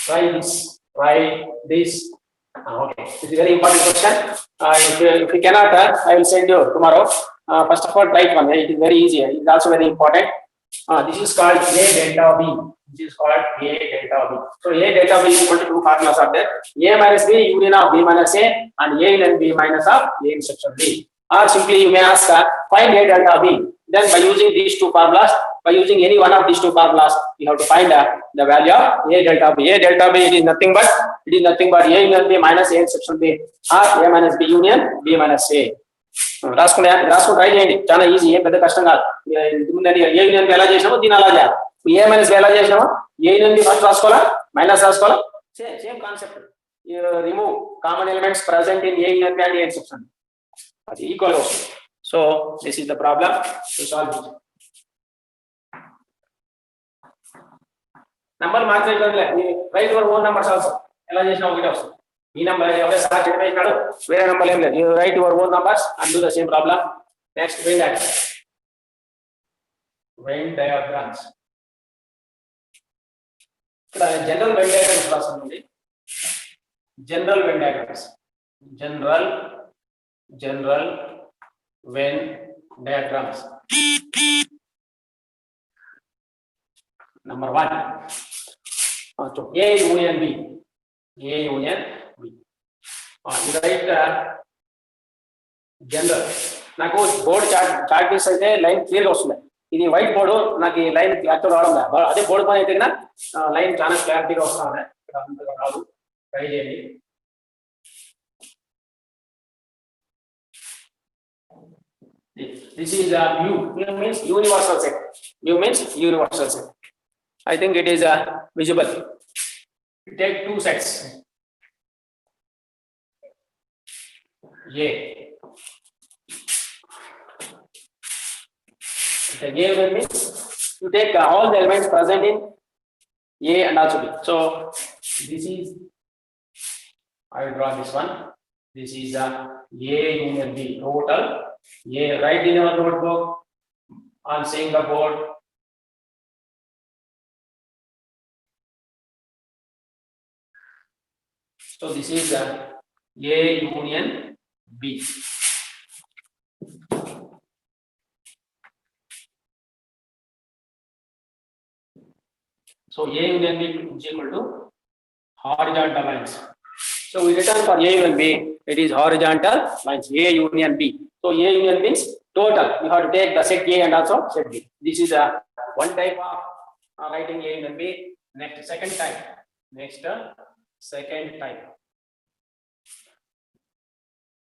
Try this. Try this. Okay, this is a very important question. If you cannot, I will send you tomorrow. First of all, try one. It is very easy. It is also very important. This is called A delta B. This is called A delta B. So A delta B is equal to two formulas are there. A minus B union of B minus A and A and B minus of A intersection B. Or simply you may ask find A delta B. Then by using these two formulas, by using any one of these two formulas, you have to find the value of A delta B. A delta B it is nothing but A union B minus A intersection B or A minus B union B minus A. రాసుకుని try చేయండి చాలా easy ఏం పెద్ద కష్టం కాదు A union ఎలా చేసినామో దీని అలా చేయాలి ఏ మైనస్ ఎలా చేసినామో ఏ యూనియన్ ఫస్ట్ రాసుకోవాలా మైనస్ రాసుకోవాలా same concept remove common elements present in A union and A intersection అది ఈక్వల్ వస్తుంది so this is the problem to solve it number మార్చేయట్లే write your own numbers also ఎలా చేసినా ఒకటే వస్తుంది ఈ నంబర్ ఎవరే సార్ చెప్పేసినాడు వేరే నంబర్ ఏం లేదు you right your own numbers and do the same problem next Venn diagrams ఇక్కడ జనరల్ వెన్ డయాగ్రామ్స్ రాస్తుంది general Venn diagrams general Venn diagrams number 1 A union B right general నాకు board chart piece అయితే line క్లియర్గా వస్తుంది ఇది white board నాకు ఈ line clarity రావడం లేదు అదే బోర్డు పని అయితే లైన్ చాలా క్లారిటీగా వస్తుంది రాదు ట్రై చేయండి this is mu means universal set I think it is visible. We take two sets A. The A means you take all the elements present in A and also B. So this is, I will draw this one. This is A union B total. A, write in your notebook on seeing the board. So this is A union B. So A union B is equal to horizontal lines. So we return for A union B, it is horizontal lines, A union B. So A union means total. You have to take the set A and also set B. This is one type of writing A union B. Next, second type.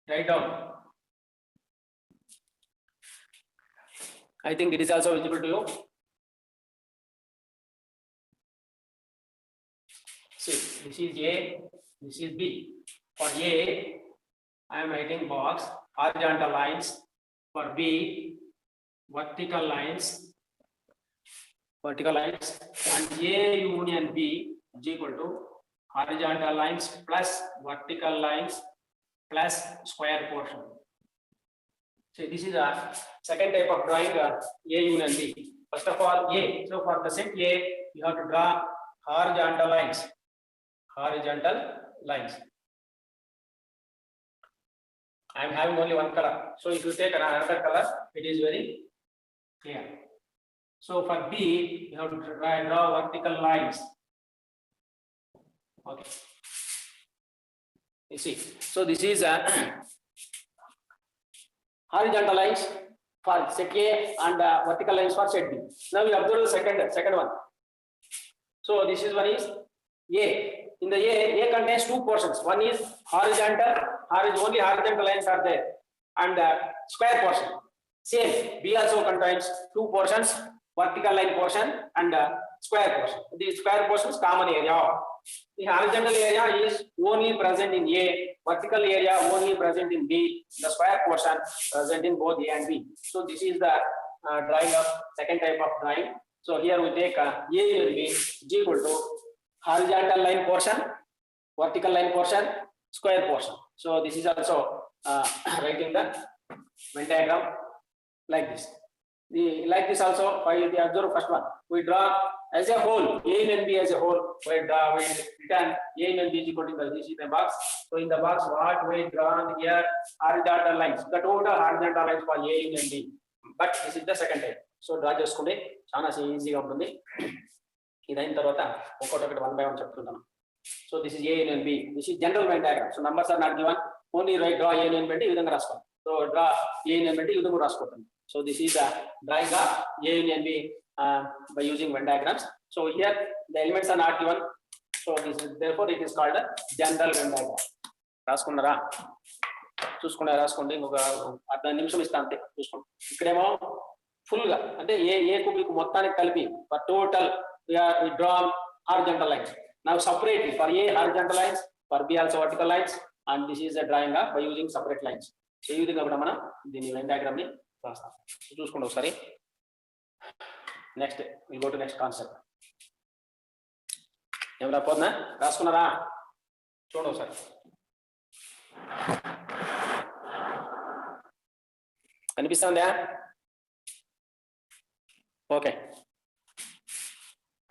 Write down. I think it is also visible to you. See, this is A, this is B. For A, I am writing box, horizontal lines. For B, vertical lines. And A union B is equal to horizontal lines plus vertical lines plus square portion. So this is a second type of drawing A union B. First of all A. So for the set A, you have to draw horizontal lines. I am having only one color. So if you take another color, it is very clear. So for B, you have to draw vertical lines. Okay. You see. So this is horizontal lines for set A and vertical lines for set B. Now we observe the second one. So this is one is A. In the A contains two portions. One is horizontal, only horizontal lines are there, and square portion. Same. B also contains two portions, vertical line portion and square portion. The square portion is common area. The horizontal area is only present in A, vertical area only present in B, the square portion present in both A and B. So this is the drawing of second type of drawing. So here we take A and B is equal to horizontal line portion, vertical line portion, square portion. So this is also writing the Venn diagram like this. Like this also, while we observe first one, we draw as a whole, A and B as a whole, we return A and B is equal to this is the box. So in the box, what we drawn here, horizontal lines, the total horizontal lines for A and B. But this is the second type. So draw చేసుకుంటే చాలా ఈజీగా ఉంటుంది. ఇదైన తర్వాత ఒక్కొక్కటి 1 by 1 చెప్తున్నాను. So this is A and B. This is general Venn diagram. So numbers are not given. Only write draw A and B ఈ విధంగా రాసుకోవాలి. So draw A and B ఈ విధంగా రాసుకోవాలి. So this is the drawing of A and B by using Venn diagrams. So here the elements are not given. So this is, therefore it is called a general Venn diagram. రాసుకున్నారా? చూసుకున్నారా? రాసుకోండి. ఇంకొక 15 నిమిషం ఇస్తా అంతే చూసుకోండి. ఇక్కడేమో full గా అంటే ఏ కుబిక్ మొత్తానికి కలిపి for total we draw horizontal lines. Now separately for A horizontal lines, for B also vertical lines, and this is a drawing by using separate lines. So ఈ విధంగా కూడా మనం దీని Venn diagram ని రాస్తాం. చూసుకోండి ఒకసారి. Next we go to next concept. ఏమరా పోద్దా? రాసుకున్నారా? చూడండి ఒకసారి. కనిపిస్తుందా? Okay.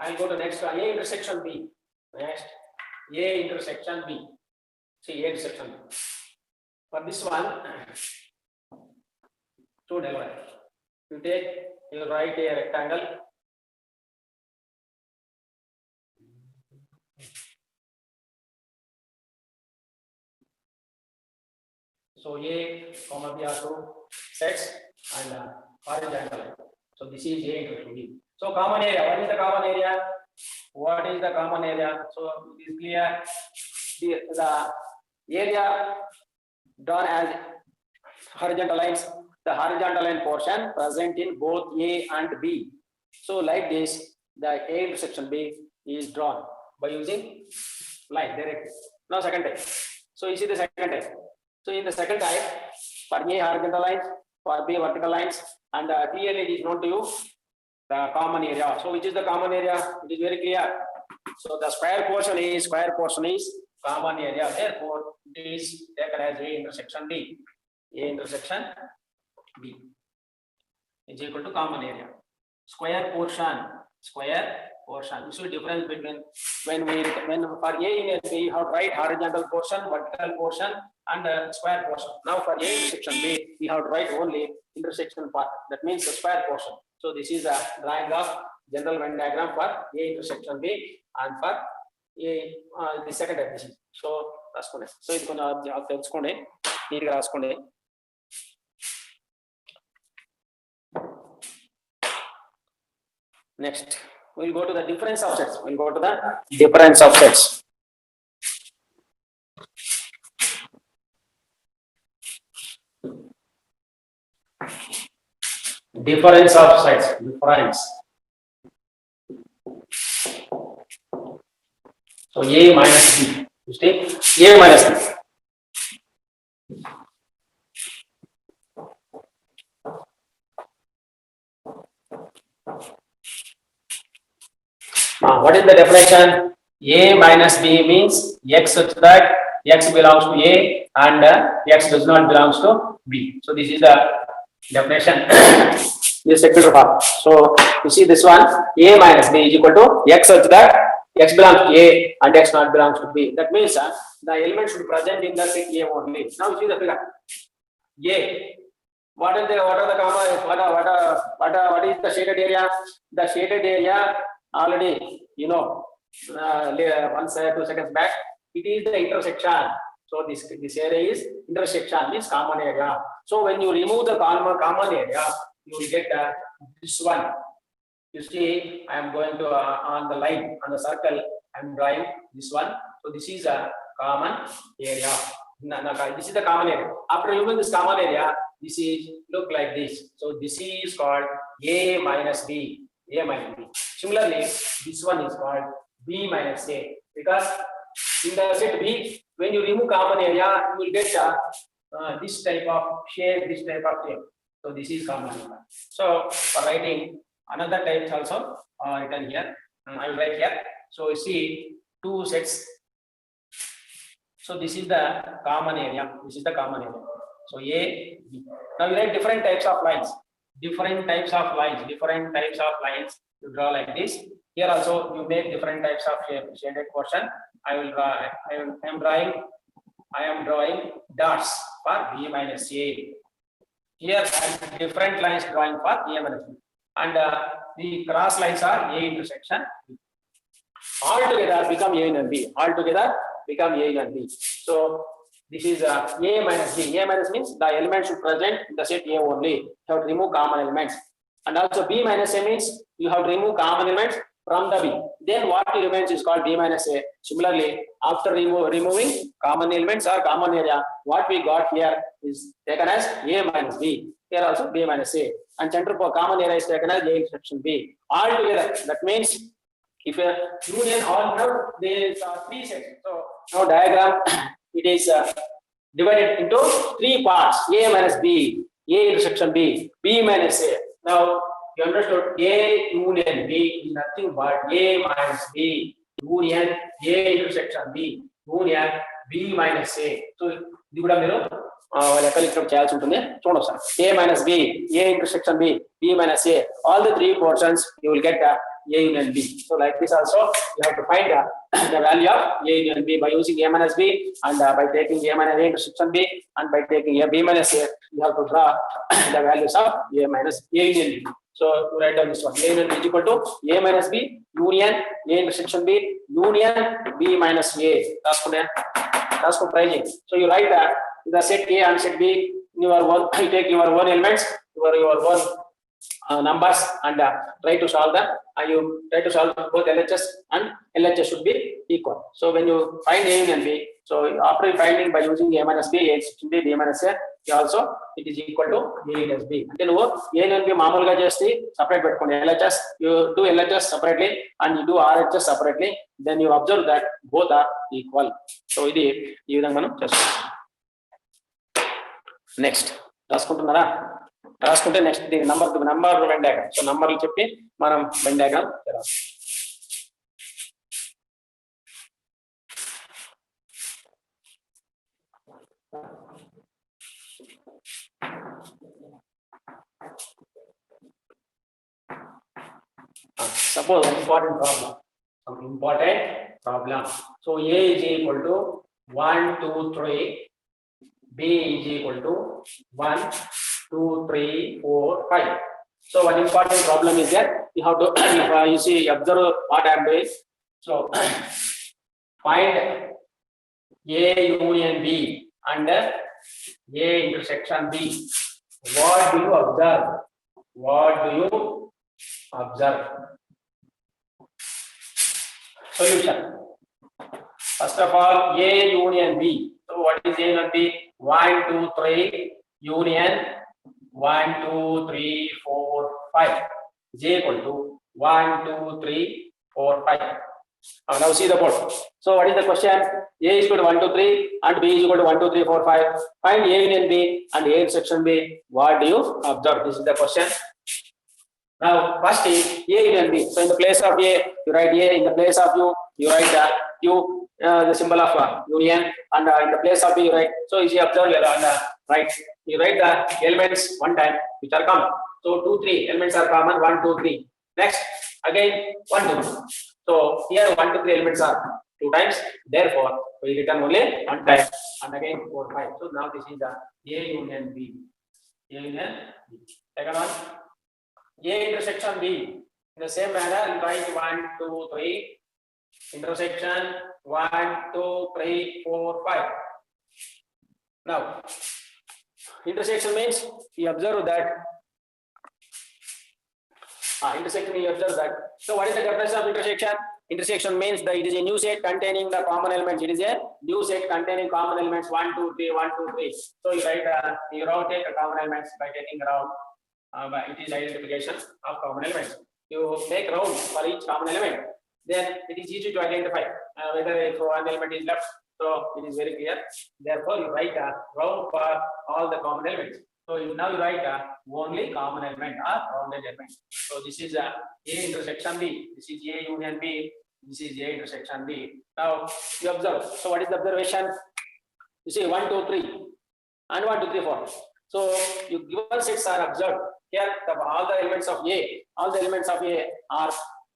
I'll go to next one. A intersection B. Next, A intersection B. See A intersection B. For this one, two diagonal. You take, you write a rectangle. So A, comma B are two sets and horizontal line. So this is A intersection B. So common area. What is the common area? What is the common area? So it is clear. The area drawn as horizontal lines, the horizontal line portion present in both A and B. So like this, the A intersection B is drawn by using line directly. Now second type. So you see the second type. So in the second type, for A horizontal lines, for B vertical lines, and clearly it is known to you the common area. So which is the common area? It is very clear. So the square portion is common area. Therefore, it is taken as A intersection B. A intersection B is equal to common area. Square portion. You see difference between when for A and B, you have right horizontal portion, vertical portion, and square portion. Now for A intersection B, we have to write only intersection part. That means the square portion. So this is a drawing of general Venn diagram for A intersection B and for A the second definition. So రాసుకోండి. So ఇది కొంచెం తెలుసుకోండి, నీట్గా రాసుకోండి. Next, we'll go to the difference of sets. Difference of sets. So A minus B. You see? A minus B. What is the definition? A minus B means X such that X belongs to A and X does not belongs to B. So this is the definition. This second part. So you see this one, A minus B is equal to X such that X belongs to A and X not belongs to B. That means the elements should be present in the set A only. Now you see the figure. A. What is the comma? What is the shaded area? The shaded area already, you know, 2 seconds back, it is the intersection. So this area is intersection, means common area. So when you remove the common area, you will get this one. You see, I am going to on the line, on the circle, I am drawing this one. So this is a common area. This is the common area. After removing this common area, this is look like this. So this is called A minus B. Similarly, this one is called B minus A, because in the set B, when you remove common area, you will get this type of shape, So this is common area. So for writing another types also written here. I will write here. So you see two sets. So this is the common area. So A, B. Now you write different types of lines. different types of lines, you draw like this. Here also you make different types of shaded portion. I am drawing dots for B minus A. Here different lines drawing for A minus B, and the cross lines are A intersection B. All together become A and B. All together become A and B. So this is A minus B. A minus means the elements should present in the set A only. You have to remove common elements. And also B minus A means you have to remove common elements from the B. Then what remains is called B minus A. Similarly, after removing common elements or common area, what we got here is taken as A minus B. Here also B minus A. And center for common area is taken as A intersection B. All together, that means if a union all now there is three sets. So now diagram it is divided into three parts: A minus B, A intersection B, B minus A. Now you understood A union B is nothing but A minus B union A intersection B union B minus A. So ఇది కూడా మీరు లెక్కలు ఇక్కడ చేయాల్సి ఉంటుంది. చూడండి ఒకసారి A minus B, A intersection B, B minus A. All the three portions you will get A union B. So like this also you have to find the value of A union B by using A minus B, and by taking A minus A intersection B, and by taking A B minus A, you have to draw the values of A minus A union B. So you write down this one: A union B is equal to A minus B union A intersection B union B minus A. That's for pricing. So you write that the set A and set B, you take your own elements, your own numbers, and try to solve them. And you try to solve both LHS and LHS should be equal. So when you find A union B, so after finding by using A minus B, A should be B minus A, also it is equal to A minus B. And then A union B మామూలుగా చేసి separate పెట్టుకోండి. LHS, you do LHS separately and you do RHS separately. Then you observe that both are equal. So ఇది ఈ విధంగా మనం చేస్తాం. Next రాసుకుంటున్నారా? రాసుకుంటే next దీని నంబర్ వెన్ డయాగ్రామ్. సో నంబర్లు చెప్పి మనం వెన్ డయాగ్రామ్ రాస్తాం. Suppose an important problem. So A is equal to 1, 2, 3. B is equal to 1, 2, 3, 4, 5. So one important problem is that you have to you see, observe what I am doing. So find A union B and A intersection B. What do you observe? Solution. First of all, A union B. So what is A union B? 1, 2, 3 union 1, 2, 3, 4, 5 is equal to 1, 2, 3, 4, 5. Now see the board. So what is the question? A is equal to 1, 2, 3 and B is equal to 1, 2, 3, 4, 5. Find A union B and A intersection B. What do you observe? This is the question. Now first is A union B. So in the place of A, you write A. In the place of U, you write U, the symbol of union, and in the place of B, you write. So you see, observe and right. You write the elements one time which are common. So 2, 3 elements are common. 1, 2, 3. Next again 1, 2. So here 1, 2, 3 elements are 2 times. Therefore we return only 1 time, and again 4, 5. So now this is the A union B. A union B. Second one, A intersection B. In the same manner, you write 1, 2, 3. Intersection 1, 2, 3, 4, 5. Now intersection means you observe that So what is the definition of intersection? Intersection means that it is a new set containing the common elements. It is a new set containing common elements 1, 2, 3, 1, 2, 3. So you write you rotate the common elements by taking around. It is identification of common elements. You take round for each common element. Then it is easy to identify whether if one element is left. So it is very clear. Therefore, you write a round for all the common elements. So now you write only common element or rounded element. So this is A intersection B. This is A union B. This is A intersection B. Now you observe. So what is the observation? You see 1, 2, 3 and 1, 2, 3, 4. So you given sets are observed. here all the elements of A are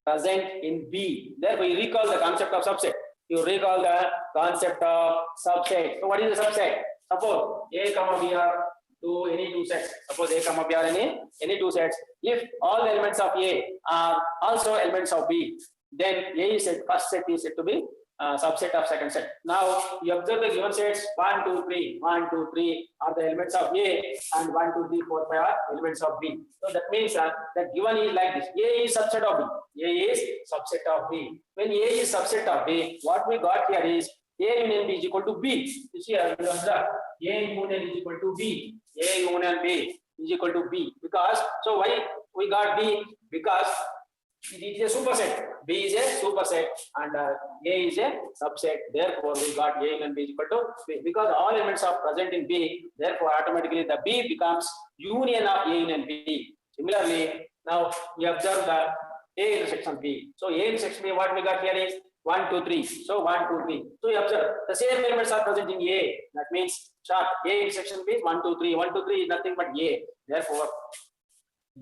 present in B. Therefore, you recall the concept of subset. You recall the concept of subset. So, what is the subset? Suppose A comma B are to any two sets. Suppose A comma B are any two sets. If all the elements of A are also elements of B, then A is said, first set is said to be subset of second set. Now you observe the given sets 1, 2, 3 are the elements of A, and 1, 2, 3, 4, 5 are elements of B. So that means that given is like this: A is subset of B. A is subset of B. When A is subset of B, what we got here is A union B is equal to B. You see, you observe A union is equal to B. A union B is equal to B. Because so why we got B? Because it is a superset. B is a superset and A is a subset. Therefore, we got A union B is equal to B. Because all elements are present in B, therefore, automatically the B becomes union of A union B. Similarly, now we observe the A intersection B. So, A intersection B, what we got here is 1, 2, 3. So, 1, 2, 3. So, you observe the same elements are present in A. That means, sharp A intersection B is 1, 2, 3. 1, 2, 3 is nothing but A. Therefore,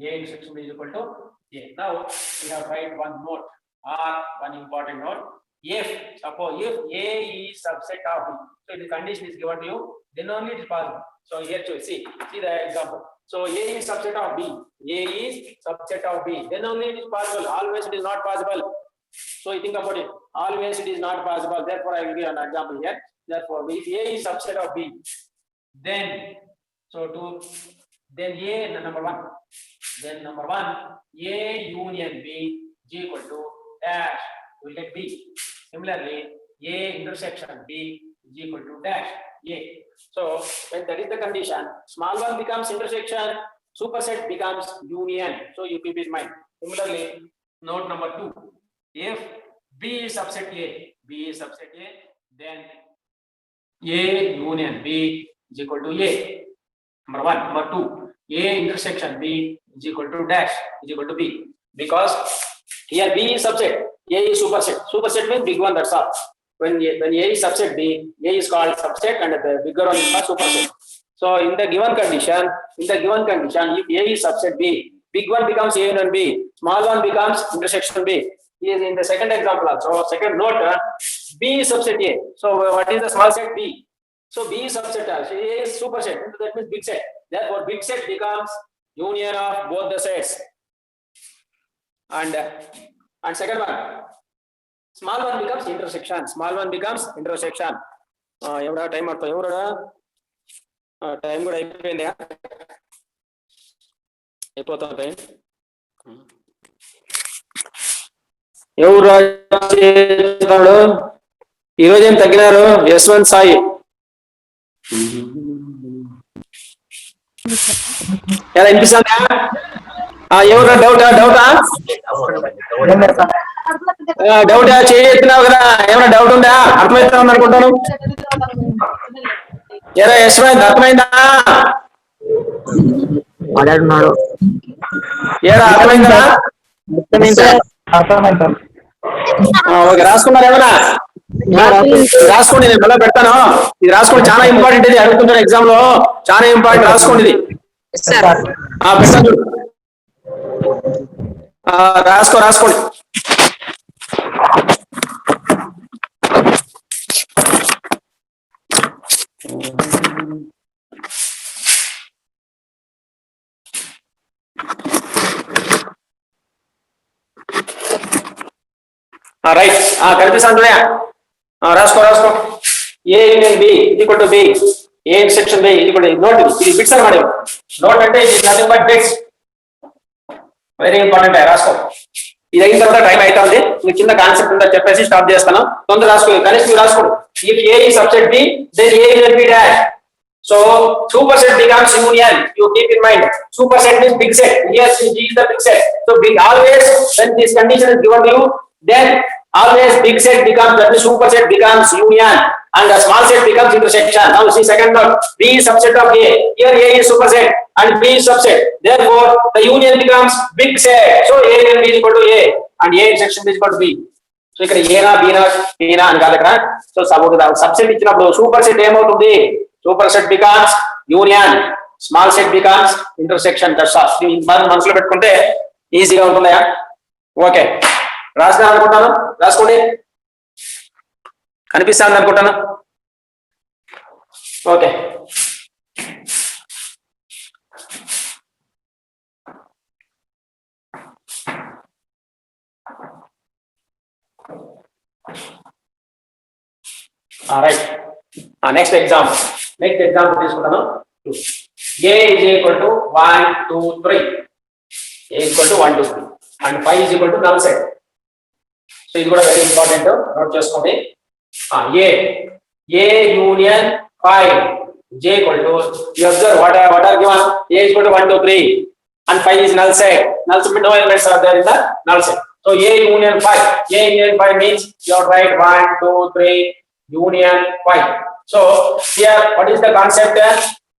A intersection B is equal to A. Now we have write one note or one important note. If suppose if A is subset of B, so if the condition is given to you, then only it is possible. So here to see the example. So A is subset of B. A is subset of B. Then only it is possible. Always it is not possible. So you think about it. Always it is not possible. Therefore, I will give an example here. Therefore, if A is subset of B, then then A number one. Then number one, A union B is equal to dash. We will get B. Similarly, A intersection B is equal to dash A. So when that is the condition, small one becomes intersection, superset becomes union. So you keep it in mind. Similarly, note number 2. If B is subset A, then A union B is equal to A. Number 1. Number 2. A intersection B is equal to dash is equal to B, because here B is subset, A is superset. Superset means big one, that's all. When A is subset B, A is called subset and the bigger one is called superset. So in the given condition, if A is subset B, big one becomes A union B, small one becomes intersection B. Here in the second example also, second note, B is subset A. So what is the small set B? So B is subset A. So A is superset. That means big set. Therefore, big set becomes union of both the sets. And second one, small one becomes intersection. Evra time marta evra time kuda అయిపోయింది. అయిపోతుంది time. ఎవరు చేస్తున్నాడు ఈరోజు ఏం తగ్గినారు? యశ్వంత్ సాయి. ఎలా వినిపిస్తుందా? ఎవరు డౌటా చేయెత్తున్నావు కదా, ఏమైనా డౌట్ ఉందా? అర్థమవుతా ఉంది అనుకుంటాను. ఎలా యశ్వంత్ అర్థమైందా? ఏడా అర్థమైందా? ఓకే, రాసుకున్నారు ఏమన్నా? రాసుకోండి, నేను మళ్ళీ పెడతాను. ఇది రాసుకోండి, చాలా ఇంపార్టెంట్. ఇది అడుగుతుంటారు ఎగ్జామ్ లో, చాలా ఇంపార్టెంట్. రాసుకోండి ఇది. పెట్టండి, రాసుకోండి. రైట్, కనిపిస్తుంది. రాసుకో. A union B equal to B, A section B equal to note. ఇది బిట్స్ అన్నమాట. నోట్ అంటే it is nothing but bits. Very important. రాసుకో. ఇది అయిన తర్వాత టైం అవుతుంది. మీకు కింద కాన్సెప్ట్ ఉందా చెప్పేసి స్టాప్ చేస్తాను. తొందర రాసుకో. కనీసం మీరు రాసుకోండి. If A is subset B, then A union B dash. So superset becomes union. You keep in mind, superset means big set. Here G is the big set. So big, always when this condition is given to you, then always big set becomes, that means superset becomes union and the small set becomes intersection. Now see second note, B is subset of A. Here A is superset and B is subset. Therefore the union becomes big set. So A and B is equal to A and A intersection is equal to B. So ఇక్కడ B అని కాదు ఇక్కడ. So subset ఇచ్చినప్పుడు super set ఏమవుతుంది? Superset becomes union small set becomes intersection. That's all. మనం మనసులో పెట్టుకుంటే ఈజీగా ఉంటుందా? ఓకే, రాసిన అనుకుంటాను, రాసుకోండి. కనిపిస్తాను అనుకుంటాను. Okay, right. నెక్స్ట్ ఎగ్జాంపుల్ తీసుకుంటాను. A is equal to 1, 2, 3. A is equal to 1, 2, 3. And 5 is equal to null set. So ఇది కూడా వెరీ ఇంపార్టెంట్, నోట్ చేసుకోండి. A union 5. J equal to, you observe what are given. A is equal to 1, 2, 3. And 5 is null set. Null set, no elements are there in the null set. So A union 5. A union 5 means you have to write 1, 2, 3 union 5. So here what is the concept?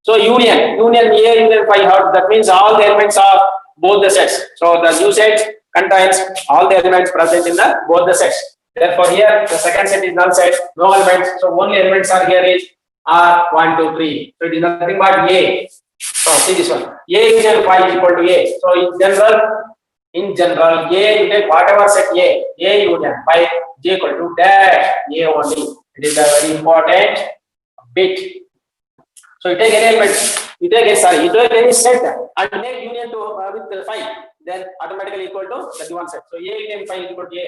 So union A union 5, how that means all the elements of both the sets. So the new set contains all the elements present in the both the sets. Therefore here the second set is null set, no elements. So only elements are here is R 1, 2, 3. So it is nothing but A. So see this one. A union 5 is equal to A. So in general A, you take whatever set A union 5, J equal to dash A only. It is a very important bit. So you take any element, you take any set and make union to with 5, then automatically equal to the given set. So A union 5 is equal to A.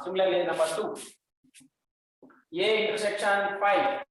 Similarly, number 2, A intersection 5